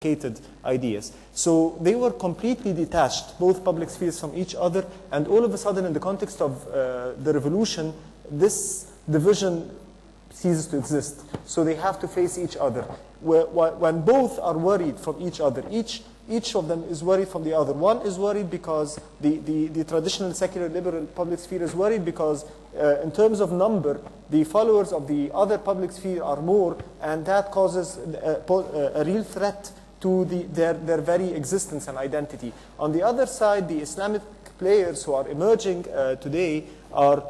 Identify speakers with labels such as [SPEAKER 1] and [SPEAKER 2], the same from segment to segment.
[SPEAKER 1] ideas. So they were completely detached, both public spheres from each other, and all of a sudden in the context of the revolution, this division ceases to exist. So they have to face each other. When both are worried from each other, each of them is worried from the other. One is worried because the traditional secular liberal public sphere is worried because in terms of number, the followers of the other public sphere are more, and that causes a real threat to their very existence and identity. On the other side, the Islamic players who are emerging today are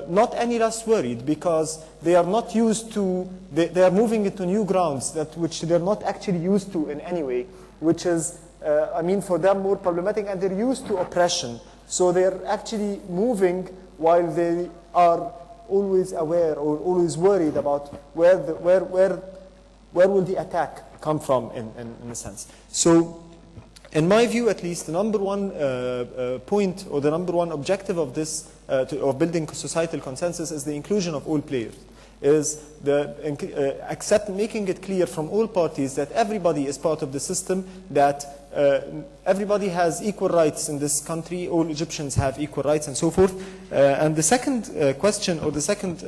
[SPEAKER 1] not any less worried because they are not used to, they are moving into new grounds which they're not actually used to in any way, which is, I mean, for them more problematic, and they're used to oppression. So they're actually moving while they are always aware or always worried about where will the attack come from in a sense. So in my view, at least, the number one point or the number one objective of this, of building societal consensus, is the inclusion of all players, is making it clear from all parties that everybody is part of the system, that everybody has equal rights in this country, all Egyptians have equal rights, and so forth. And the second question, or the second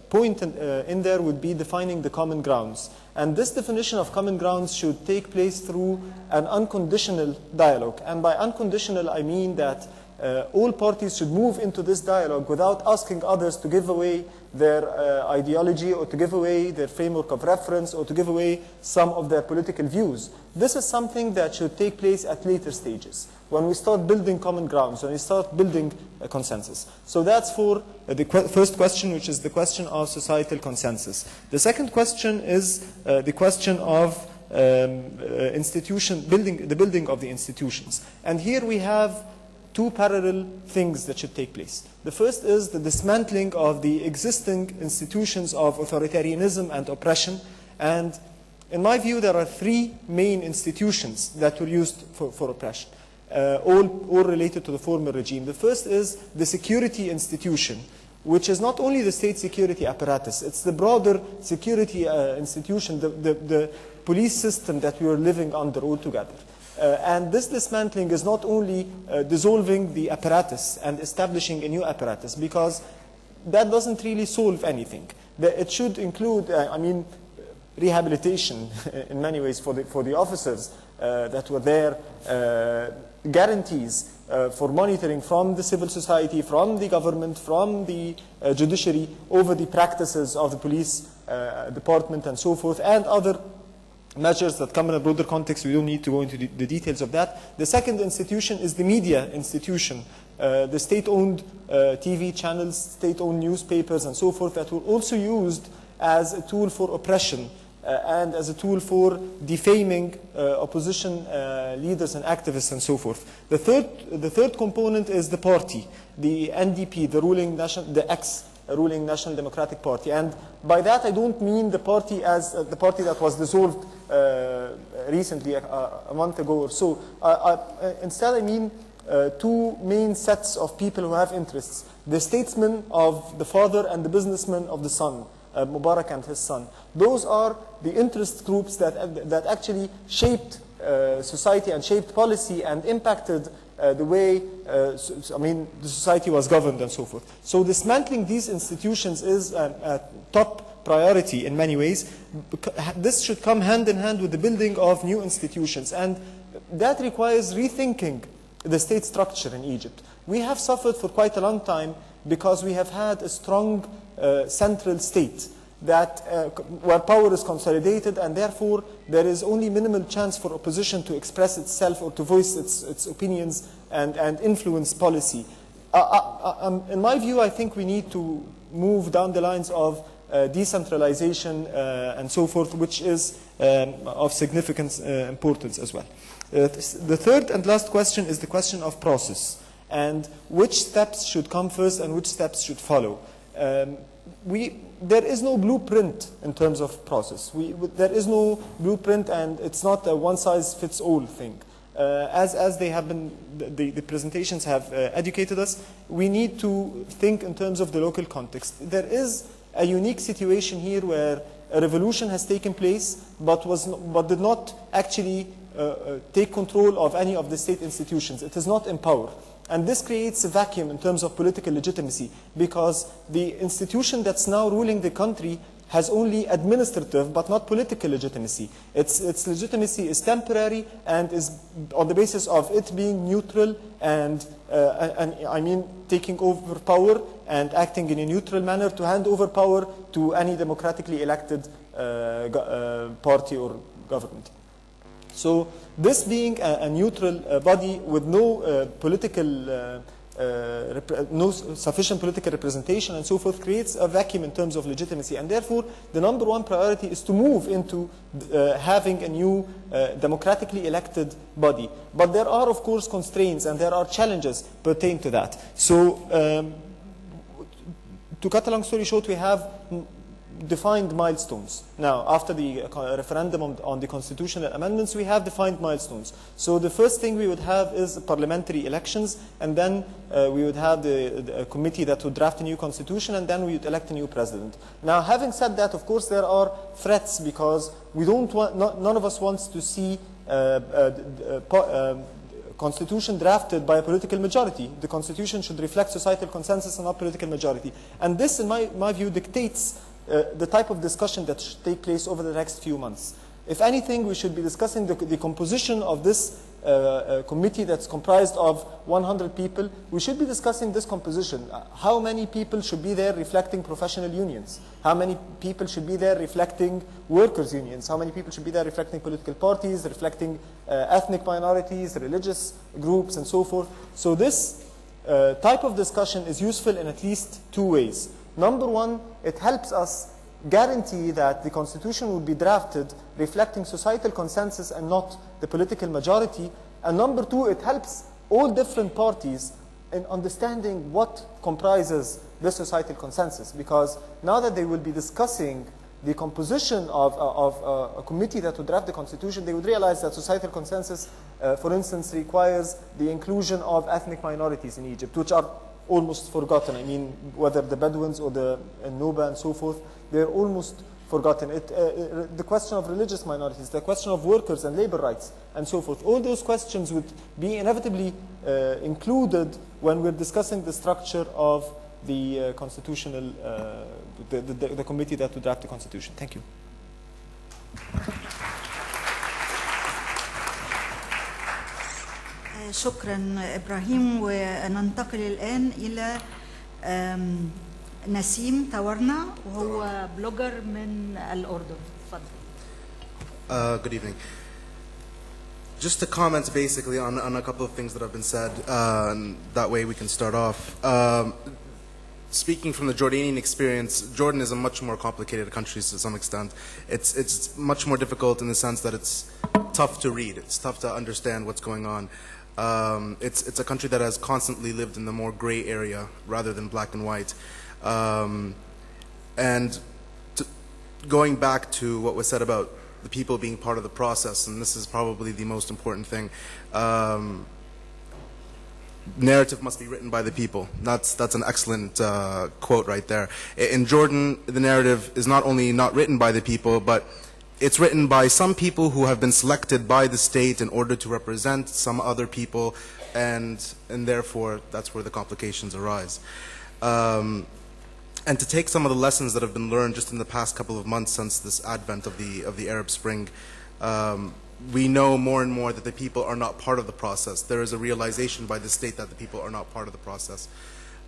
[SPEAKER 1] point in there would be defining the common grounds. And this definition of common grounds should take place through an unconditional dialogue. And by unconditional, I mean that all parties should move into this dialogue without asking others to give away their ideology, or to give away their framework of reference, or to give away some of their political views. This is something that should take place at later stages, when we start building common grounds, when we start building a consensus. So that's for the first question, which is the question of societal consensus. The second question is the question of the building of the institutions. And here we have two parallel things that should take place. The first is the dismantling of the existing institutions of authoritarianism and oppression. And in my view, there are three main institutions that were used for oppression, all related to the former regime. The first is the security institution, which is not only the state security apparatus, it's the broader security institution, the police system that we are living under altogether. And this dismantling is not only dissolving the apparatus and establishing a new apparatus, because that doesn't really solve anything. It should include, I mean, rehabilitation in many ways for the officers that were there, guarantees for monitoring from the civil society, from the government, from the judiciary over the practices of the police department and so forth, and other measures that come in a broader context. We don't need to go into the details of that. The second institution is the media institution, the state-owned TV channels, state-owned newspapers, and so forth, that were also used as a tool for oppression and as a tool for defaming opposition leaders and activists and so forth. The third component is the party, the NDP, the ex-ruling National Democratic Party. And by that I don't mean the party as the party that was dissolved recently, a month ago or so. Instead I mean two main sets of people who have interests: the statesman of the father and the businessman of the son, Mubarak and his son. Those are the interest groups that actually shaped society and shaped policy and impacted the way I mean, the society was governed and so forth. So dismantling these institutions is a top priority in many ways. This should come hand in hand with the building of new institutions, and that requires rethinking the state structure in Egypt. We have suffered for quite a long time because we have had a strong central state where power is consolidated, and therefore there is only minimal chance for opposition to express itself or to voice its opinions and influence policy. In my view, I think we need to move down the lines of decentralization and so forth, which is of significant importance as well. The third and last question is the question of process, and which steps should come first and which steps should follow. There is no blueprint in terms of process. There is no blueprint, and it's not a one-size-fits-all thing. As they have been, the presentations have educated us, we need to think in terms of the local context. There is a unique situation here where a revolution has taken place, but did not actually take control of any of the state institutions. It is not in power. And this creates a vacuum in terms of political legitimacy, because the institution that's now ruling the country has only administrative but not political legitimacy. Its legitimacy is temporary and is on the basis of it being neutral and I mean taking over power and acting in a neutral manner to hand over power to any democratically elected party or government. So this being a neutral body with no no sufficient political representation and so forth creates a vacuum in terms of legitimacy, and therefore the number one priority is to move into having a new democratically elected body. But there are of course constraints and there are challenges pertaining to that. So to cut a long story short, we have defined milestones. Now, after the referendum on the constitutional amendments, we have defined milestones. So the first thing we would have is parliamentary elections, and then we would have the committee that would draft a new constitution, and then we would elect a new president. Now, having said that, of course, there are threats, because we don't want, none of us wants to see constitution drafted by a political majority. The constitution should reflect societal consensus and not political majority. And this, in my view, dictates the type of discussion that should take place over the next few months. If anything, we should be discussing the composition of this committee that's comprised of 100 people. We should be discussing this composition. How many people should be there reflecting professional unions? How many people should be there reflecting workers' unions? How many people should be there reflecting political parties, reflecting ethnic minorities, religious groups, and so forth? So this type of discussion is useful in at least two ways. Number one, it helps us guarantee that the constitution will be drafted reflecting societal consensus and not the political majority. And number two, it helps all different parties in understanding what comprises the societal consensus. Because now that they will be discussing the composition of a committee that would draft the constitution, they would realize that societal consensus, for instance, requires the inclusion of ethnic minorities in Egypt, which are almost forgotten. I mean, whether the Bedouins or the Nuba and so forth, they're almost forgotten. The question of religious minorities, the question of workers and labor rights, and so forth, all those questions would be inevitably included when we're discussing the structure of the constitutional, the committee that would draft the constitution. Thank you.
[SPEAKER 2] شكرا إبراهيم. وننتقل الآن إلى نسيم تورنا وهو بلوجر من الأردن. تفضل.
[SPEAKER 3] Good evening. Just to comment basically on a couple of things that have been said, that way we can start off. Speaking from the Jordanian experience, Jordan is a much more complicated country to some extent. It's much more difficult in the sense that it's tough to read. It's tough to understand what's going on. It's a country that has constantly lived in the more gray area rather than black and white. And going back to what was said about the people being part of the process, and this is probably the most important thing, narrative must be written by the people. That's an excellent quote right there. In Jordan, the narrative is not only not written by the people, but it's written by some people who have been selected by the state in order to represent some other people, and therefore that's where the complications arise. And to take some of the lessons that have been learned just in the past couple of months since this advent of the Arab Spring, we know more and more that the people are not part of the process. There is a realization by the state that the people are not part of the process.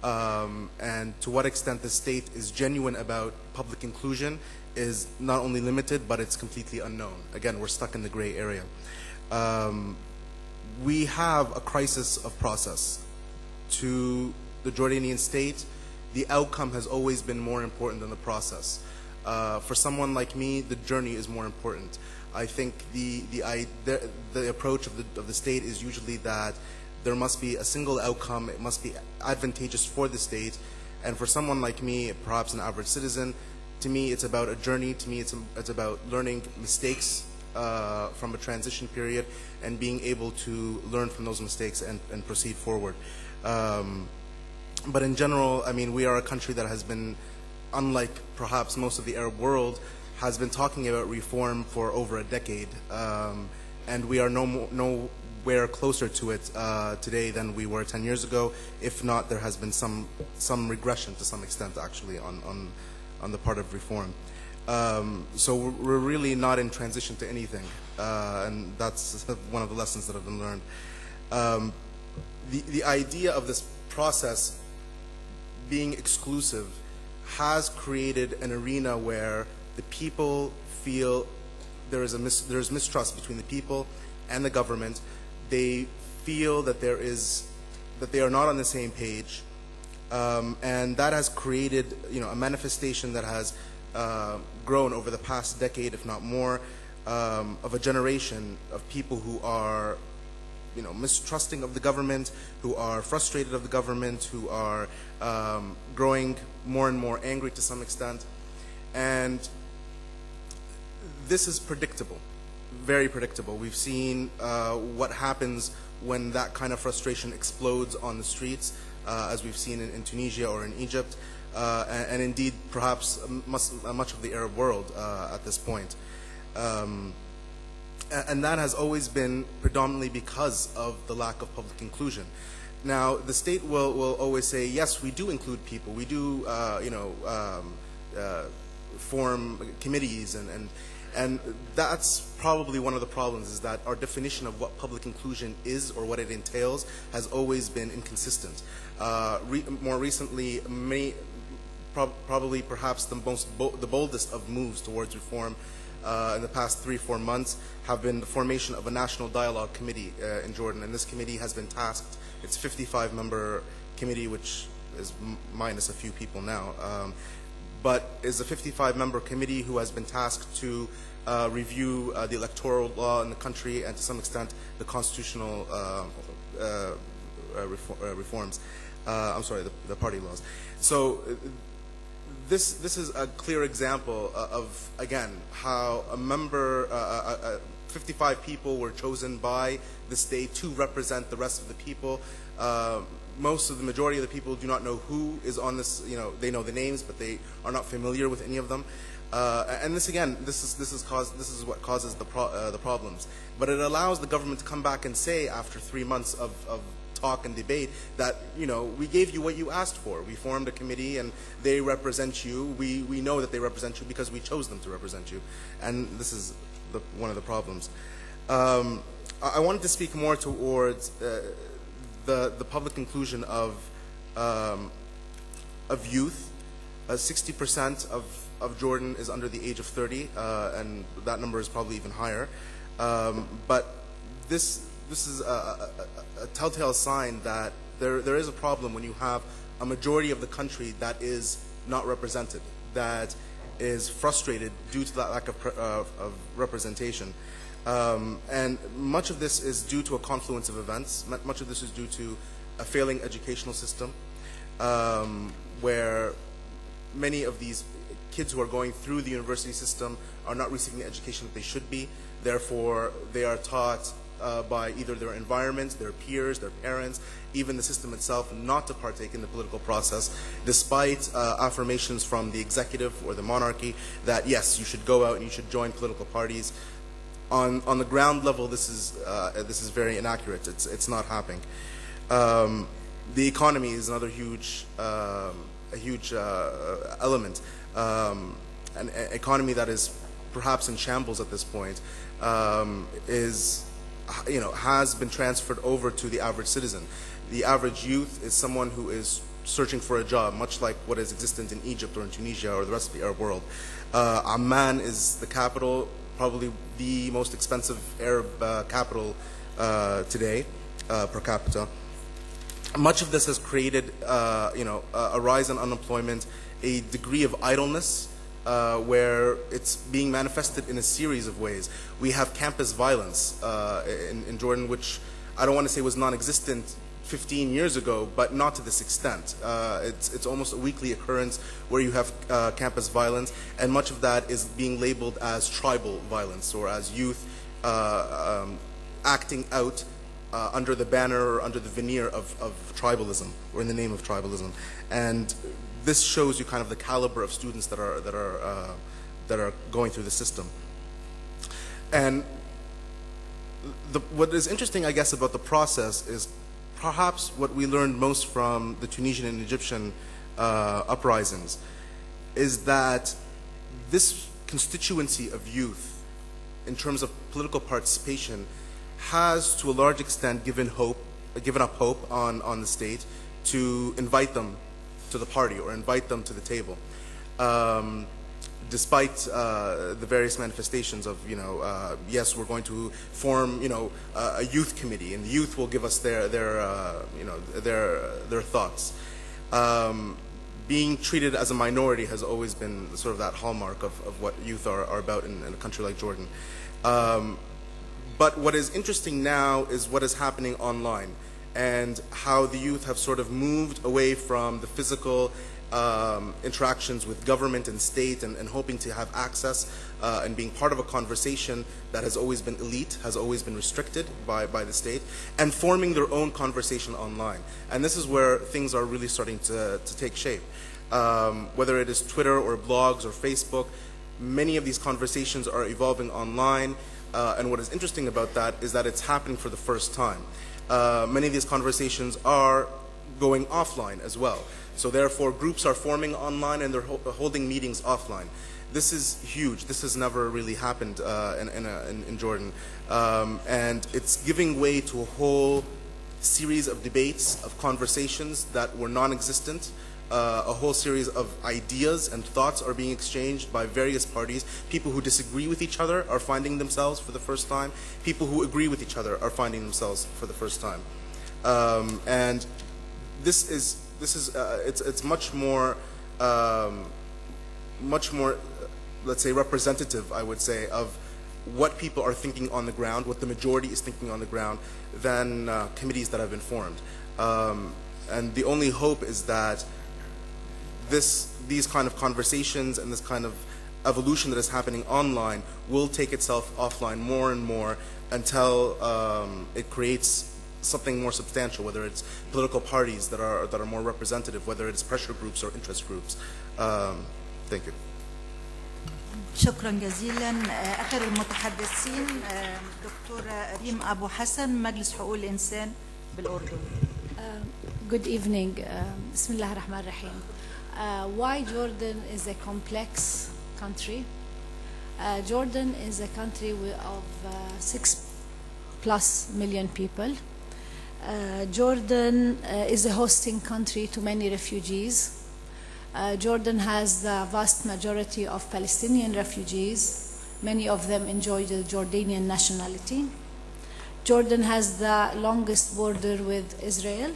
[SPEAKER 3] And to what extent the state is genuine about public inclusion is not only limited, but it's completely unknown. Again, we're stuck in the gray area. We have a crisis of process. To the Jordanian state, the outcome has always been more important than the process. For someone like me, the journey is more important. I think the approach of the state is usually that there must be a single outcome. It must be advantageous for the state. And for someone like me, perhaps an average citizen, to me it's about a journey. To me it's about learning mistakes from a transition period and being able to learn from those mistakes and proceed forward. But in general, I mean, we are a country that has been, unlike perhaps most of the Arab world, has been talking about reform for over a decade, and we are nowhere closer to it today than we were 10 years ago. If not, there has been some regression to some extent, actually, on the part of reform. So we're really not in transition to anything, and that's one of the lessons that have been learned. The idea of this process being exclusive has created an arena where the people feel there's mistrust between the people and the government. They feel that they are not on the same page, and that has created, a manifestation that has grown over the past decade, if not more, of a generation of people who are, mistrusting of the government, who are frustrated of the government, who are growing more and more angry to some extent, and this is predictable, very predictable. We've seen what happens when that kind of frustration explodes on the streets, as we've seen in Tunisia or in Egypt, and indeed perhaps much of the Arab world at this point. And that has always been predominantly because of the lack of public inclusion. Now, the state will always say, yes, we do include people. We do, form committees, and that's probably one of the problems, is that our definition of what public inclusion is or what it entails has always been inconsistent. More recently, probably perhaps the boldest of moves towards reform in the past 3-4 months have been the formation of a national dialogue committee in Jordan, and this committee has been tasked. It's a 55-member committee, which is minus a few people now, but is a 55-member committee who has been tasked to review the electoral law in the country and to some extent the constitutional reforms. I'm sorry, the party laws. So this is a clear example of, again, how a member, 55 people were chosen by the state to represent the rest of the people. The majority of the people do not know who is on this. They know the names, but they are not familiar with any of them. And this, again, this is what causes the problems. But it allows the government to come back and say, after 3 months of talk and debate, that we gave you what you asked for. We formed a committee and they represent you. We know that they represent you because we chose them to represent you, and this is one of the problems. I wanted to speak more towards the public inclusion of youth. 60% of Jordan is under the age of 30, and that number is probably even higher. But this is a telltale sign that there is a problem when you have a majority of the country that is not represented, that is frustrated due to that lack of representation. And much of this is due to a confluence of events. Much of this is due to a failing educational system, where many of these kids who are going through the university system are not receiving the education that they should be. Therefore, they are taught by either their environment, their peers, their parents, even the system itself, not to partake in the political process, despite affirmations from the executive or the monarchy that, yes, you should go out and you should join political parties. On the ground level, this is very inaccurate. It's not happening. The economy is another huge element. An economy that is perhaps in shambles at this point has been transferred over to the average citizen. The average youth is someone who is searching for a job, much like what is existent in Egypt or in Tunisia or the rest of the Arab world. Amman is the capital, probably the most expensive Arab capital today per capita. Much of this has created a rise in unemployment, a degree of idleness, where it's being manifested in a series of ways. We have campus violence in Jordan, which I don't want to say was non-existent 15 years ago, but not to this extent. It's almost a weekly occurrence where you have campus violence, and much of that is being labeled as tribal violence, or as youth acting out under the banner or under the veneer of tribalism, or in the name of tribalism. And this shows you kind of the caliber of students that are that are going through the system. And what is interesting, I guess, about the process is perhaps what we learned most from the Tunisian and Egyptian uprisings is that this constituency of youth, in terms of political participation, has to a large extent given up hope on the state to invite them to the party or invite them to the table. Despite the various manifestations of, yes, we're going to form, a youth committee, and the youth will give us their thoughts. Being treated as a minority has always been sort of that hallmark of what youth are about in a country like Jordan. But what is interesting now is what is happening online and how the youth have sort of moved away from the physical interactions with government and state and hoping to have access and being part of a conversation that has always been elite, has always been restricted by the state, and forming their own conversation online. And this is where things are really starting to take shape. Whether it is Twitter or blogs or Facebook, many of these conversations are evolving online. And what is interesting about that is that it's happening for the first time. Many of these conversations are going offline as well. So therefore, groups are forming online and they're holding meetings offline. This is huge. This has never really happened in Jordan. And it's giving way to a whole series of debates, of conversations that were non-existent. A whole series of ideas and thoughts are being exchanged by various parties. People who disagree with each other are finding themselves for the first time. People who agree with each other are finding themselves for the first time. And this is it's much more let's say representative, I would say, of what people are thinking on the ground, what the majority is thinking on the ground, than committees that have been formed. And the only hope is that these kind of conversations and this kind of evolution that is happening online will take itself offline more and more until it creates something more substantial, whether it's political parties that are more representative, whether it's pressure groups or interest groups. Thank you.
[SPEAKER 2] شكرا جزيلا. آخر المتحدثين دكتورة ريم أبو حسن، مجلس حقوق الإنسان بالأردن.
[SPEAKER 4] Good evening. بسم الله الرحمن الرحيم. Why Jordan is a complex country? Jordan is a country of 6+ million people. Jordan is a hosting country to many refugees. Jordan has the vast majority of Palestinian refugees. Many of them enjoy the Jordanian nationality. Jordan has the longest border with Israel.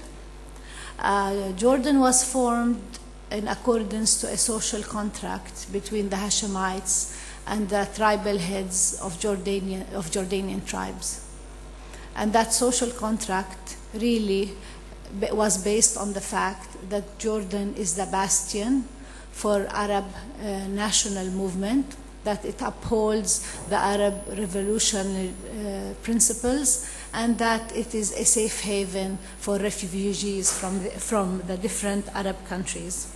[SPEAKER 4] Jordan was formed in accordance to a social contract between the Hashemites and the tribal heads of Jordanian tribes. And that social contract really was based on the fact that Jordan is the bastion for Arab national movement, that it upholds the Arab revolutionary principles, and that it is a safe haven for refugees from the different Arab countries.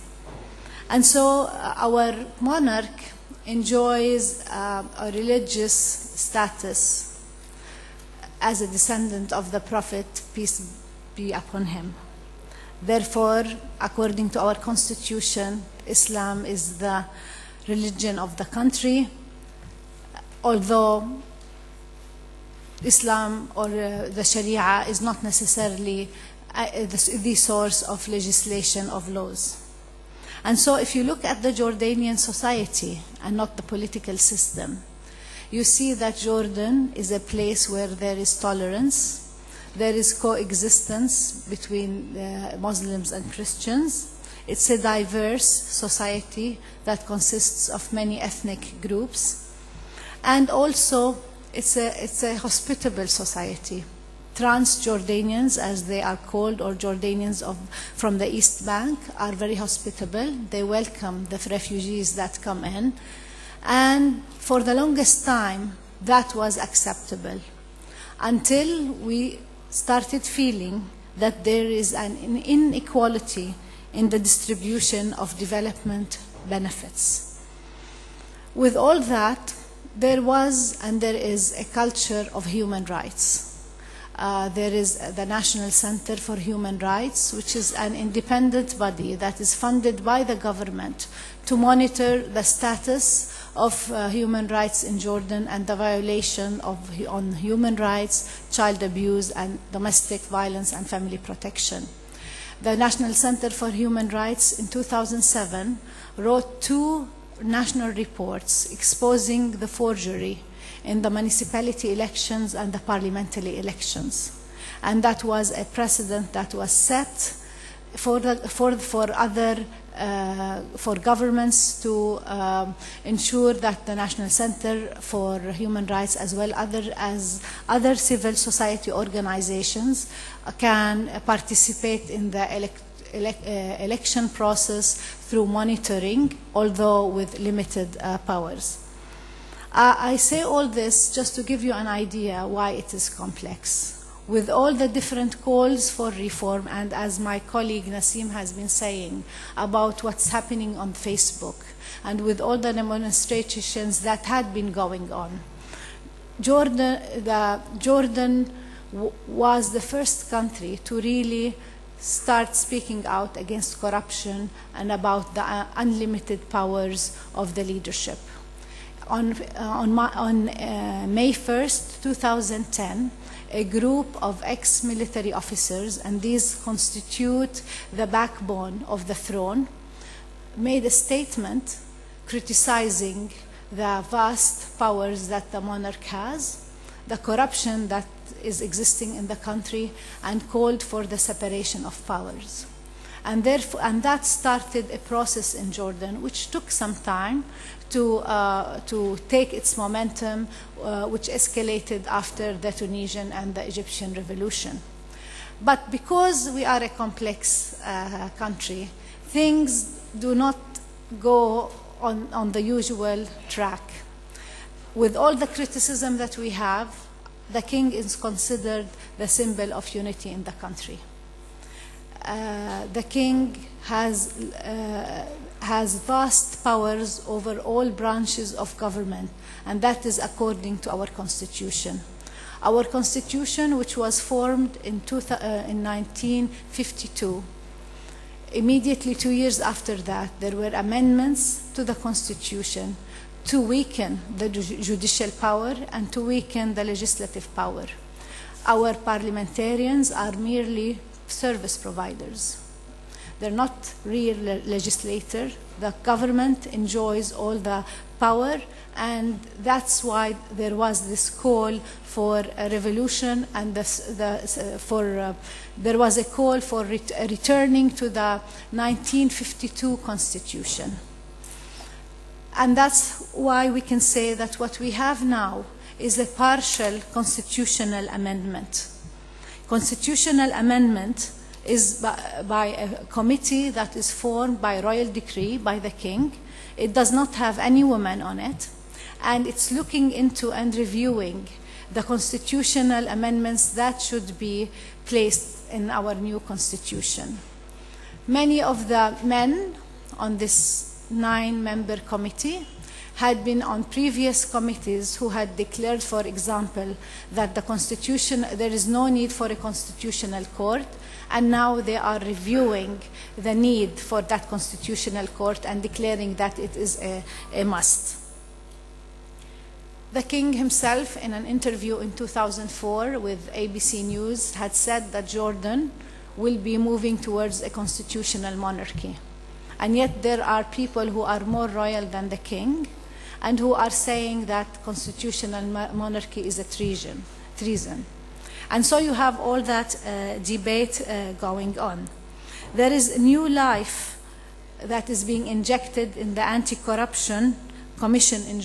[SPEAKER 4] And so our monarch enjoys a religious status as a descendant of the Prophet, peace be upon him. Therefore, according to our constitution, Islam is the religion of the country, although Islam or the Sharia is not necessarily the source of legislation of laws. And so if you look at the Jordanian society and not the political system, you see that Jordan is a place where there is tolerance, there is coexistence between Muslims and Christians. It's a diverse society that consists of many ethnic groups. And also, it's a hospitable society. Trans-Jordanians, as they are called, or Jordanians from the East Bank, are very hospitable. They welcome the refugees that come in. And for the longest time, that was acceptable, until we started feeling that there is an inequality in the distribution of development benefits. With all that, there was and there is a culture of human rights. There is the National Center for Human Rights, which is an independent body that is funded by the government to monitor the status of human rights in Jordan and the violation on human rights, child abuse, and domestic violence and family protection. The National Center for Human Rights in 2007 wrote 2 national reports exposing the forgery in the municipality elections and the parliamentary elections. And that was a precedent that was set for governments to ensure that the National Center for Human Rights, as well as other civil society organizations, can participate in the election process through monitoring, although with limited powers. I say all this just to give you an idea why it is complex. With all the different calls for reform, and as my colleague Naseem has been saying about what's happening on Facebook, and with all the demonstrations that had been going on, Jordan was the first country to really start speaking out against corruption and about the unlimited powers of the leadership. On May 1st, 2010, a group of ex-military officers, and these constitute the backbone of the throne, made a statement criticizing the vast powers that the monarch has, the corruption that is existing in the country, and called for the separation of powers. And that started a process in Jordan which took some time to take its momentum, which escalated after the Tunisian and the Egyptian revolution. But because we are a complex country, things do not go on the usual track. With all the criticism that we have, the king is considered the symbol of unity in the country. The king has vast powers over all branches of government, and that is according to our constitution. Our constitution, which was formed in 1952, immediately 2 years after that, there were amendments to the constitution to weaken the judicial power and to weaken the legislative power. Our parliamentarians are merely service providers. They're not real legislators. The government enjoys all the power, and that's why there was this call for a revolution, and there was a call for returning to the 1952 constitution. And that's why we can say that what we have now is a partial constitutional amendment. Constitutional amendment is by a committee that is formed by royal decree by the king. It does not have any women on it, and it's looking into and reviewing the constitutional amendments that should be placed in our new constitution. Many of the men on this 9-member committee had been on previous committees who had declared, for example, that the constitution, there is no need for a constitutional court, and now they are reviewing the need for that constitutional court and declaring that it is a must. The king himself, in an interview in 2004 with ABC News, had said that Jordan will be moving towards a constitutional monarchy. And yet there are people who are more royal than the king and who are saying that constitutional monarchy is a treason. And so you have all that debate going on. There is new life that is being injected in the anti-corruption commission in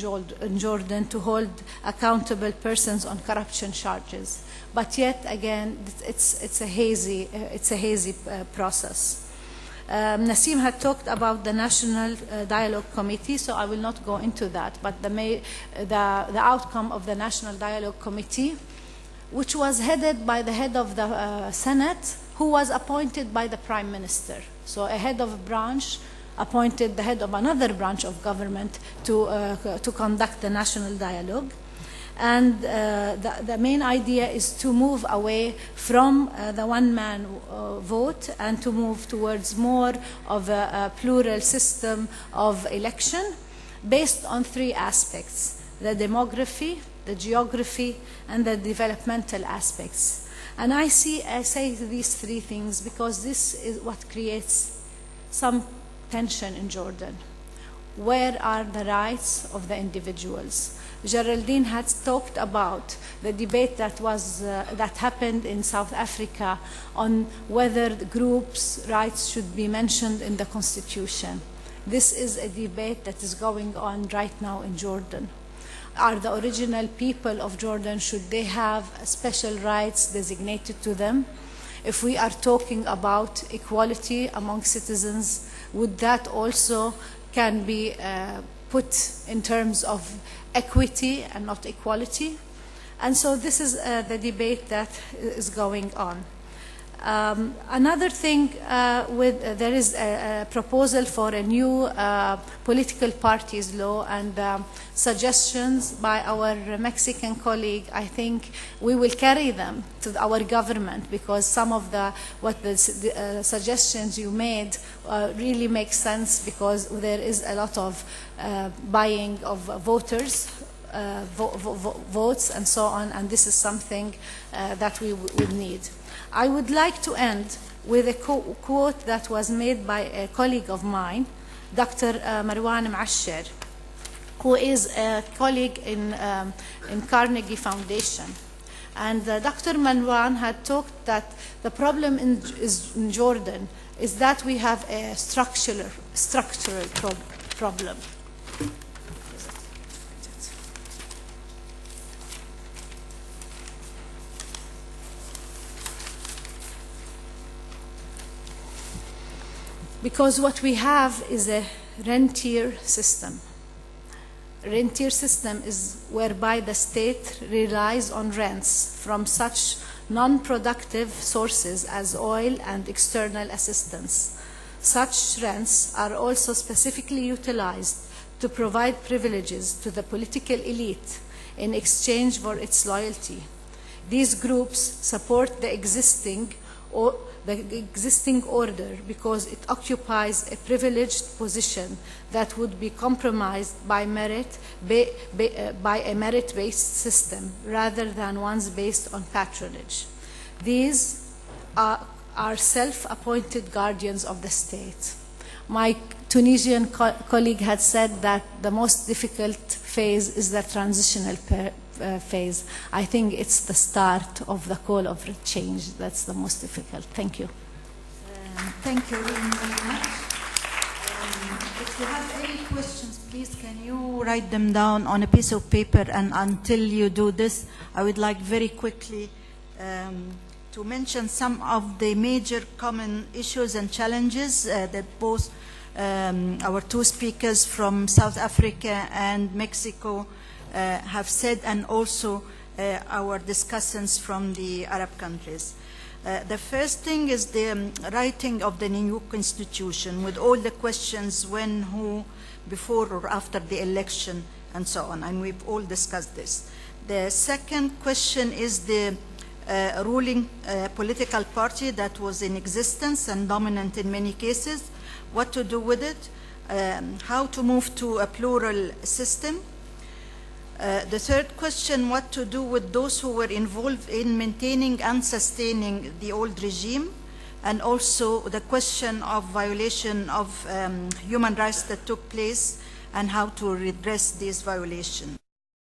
[SPEAKER 4] Jordan to hold accountable persons on corruption charges. But yet again, it's a hazy process. Naseem had talked about the National Dialogue Committee, so I will not go into that, but the outcome of the National Dialogue Committee, which was headed by the head of the Senate, who was appointed by the Prime Minister. So a head of a branch appointed the head of another branch of government to conduct the national dialogue. And the main idea is to move away from the one-man vote and to move towards more of a plural system of election based on three aspects: the demography, the geography, and the developmental aspects. And I say these three things because this is what creates some tension in Jordan. Where are the rights of the individuals? Geraldine had talked about the debate that happened in South Africa on whether the groups' rights should be mentioned in the constitution. This is a debate that is going on right now in Jordan. Are the original people of Jordan, should they have special rights designated to them? If we are talking about equality among citizens, would that also can be put in terms of equity and not equality? And so this is the debate that is going on. Another thing, there is a proposal for a new political parties law, and suggestions by our Mexican colleague. I think we will carry them to our government, because some of the suggestions you made really make sense, because there is a lot of buying of voters, votes and so on, and this is something that we would need. I would like to end with a quote that was made by a colleague of mine, Dr. Marwan Mashir, who is a colleague in Carnegie Foundation. And Dr. Marwan had talked that the problem in Jordan is that we have a structural problem. Because what we have is a rentier system. Rentier system is whereby the state relies on rents from such non-productive sources as oil and external assistance. Such rents are also specifically utilized to provide privileges to the political elite in exchange for its loyalty. These groups support the existing order because it occupies a privileged position that would be compromised by a merit-based system rather than ones based on patronage. These are self-appointed guardians of the state. My Tunisian colleague had said that the most difficult phase is the transitional phase. I think it's the start of the call of change that's the most difficult. Thank you.
[SPEAKER 2] Thank you very much. If you have any questions, please can you write them down on a piece of paper, and until you do this, I would like very quickly to mention some of the major common issues and challenges that both our two speakers from South Africa and Mexico have said, and also our discussants from the Arab countries. The first thing is the writing of the new constitution, with all the questions when, who, before or after the election, and so on, and we've all discussed this. The second question is the ruling political party that was in existence and dominant in many cases, what to do with it, how to move to a plural system. The third question, what to do with those who were involved in maintaining and sustaining the old regime, and also the question of violation of human rights that took place and how to redress these violations.